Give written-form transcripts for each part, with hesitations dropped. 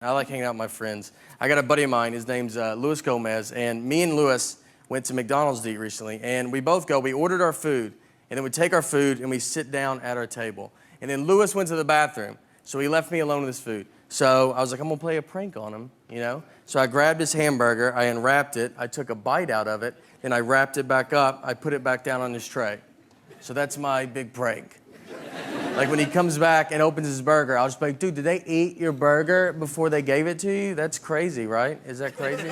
I like hanging out with my friends. I got a buddy of mine, his name's Luis Gomez, and me and Luis went to McDonald's to eat recently, and we ordered our food, and then we take our food and we sit down at our table. And then Luis went to the bathroom, so he left me alone with his food. So I was like, I'm gonna play a prank on him, you know? So I grabbed his hamburger, I unwrapped it, I took a bite out of it, then I wrapped it back up, I put it back down on his tray. So that's my big prank. Like when he comes back and opens his burger, I'll just be like, dude, did they eat your burger before they gave it to you? That's crazy, right? Is that crazy?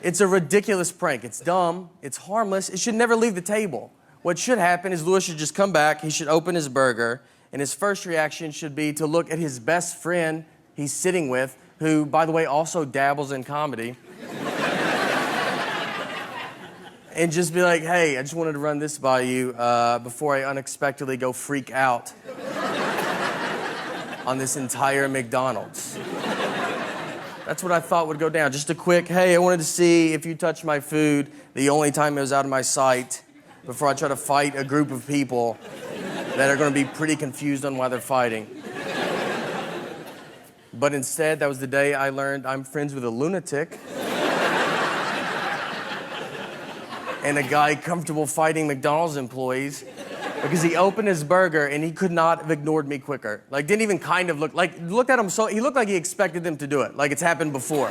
It's a ridiculous prank. It's dumb, it's harmless, it should never leave the table. What should happen is Luis should just come back, he should open his burger, and his first reaction should be to look at his best friend he's sitting with, who, by the way, also dabbles in comedy. And just be like, hey, I just wanted to run this by you before I unexpectedly go freak out on this entire McDonald's. That's what I thought would go down. Just a quick, hey, I wanted to see if you touched my food the only time it was out of my sight before I try to fight a group of people that are going to be pretty confused on why they're fighting. But instead, that was the day I learned I'm friends with a lunatic and a guy comfortable fighting McDonald's employees because he opened his burger and he could not have ignored me quicker. Like, didn't even kind of looked at him so, he looked like he expected them to do it, like it's happened before.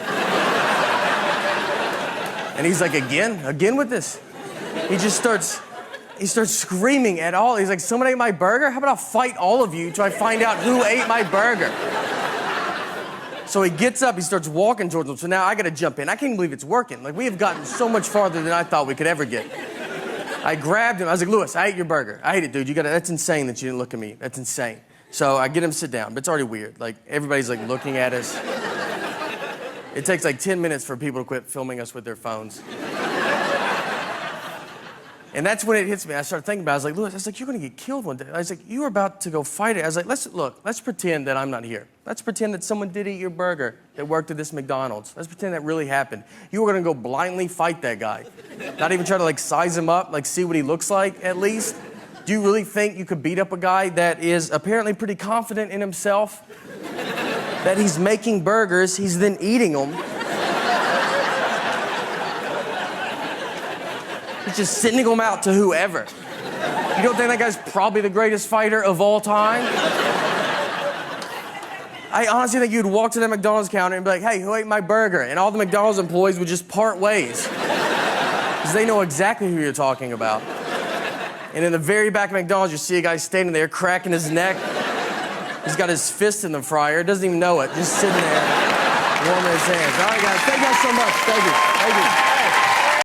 And he's like, again with this? He starts screaming at all. He's like, someone ate my burger? How about I'll fight all of you till I find out who ate my burger? So he gets up, he starts walking towards them. So now I gotta jump in. I can't believe it's working. Like, we have gotten so much farther than I thought we could ever get. I grabbed him, I was like, Luis, I ate your burger. I ate it, dude. That's insane that you didn't look at me. That's insane. So I get him to sit down, but it's already weird. Like, everybody's like looking at us. It takes like 10 minutes for people to quit filming us with their phones. And that's when it hits me. I started thinking about it. I was like, Luis, I was like, you're gonna get killed one day. I was like, you were about to go fight it. I was like, let's pretend that I'm not here. Let's pretend that someone did eat your burger that worked at this McDonald's. Let's pretend that really happened. You were gonna go blindly fight that guy. Not even try to like size him up, like see what he looks like at least. Do you really think you could beat up a guy that is apparently pretty confident in himself? That he's making burgers, he's then eating them. He's just sending them out to whoever. You don't think that guy's probably the greatest fighter of all time? I honestly think you'd walk to the McDonald's counter and be like, hey, who ate my burger? And all the McDonald's employees would just part ways. Because they know exactly who you're talking about. And in the very back of McDonald's, you see a guy standing there cracking his neck. He's got his fist in the fryer, doesn't even know it, just sitting there, warming his hands. All right, guys, thank you guys so much. Thank you.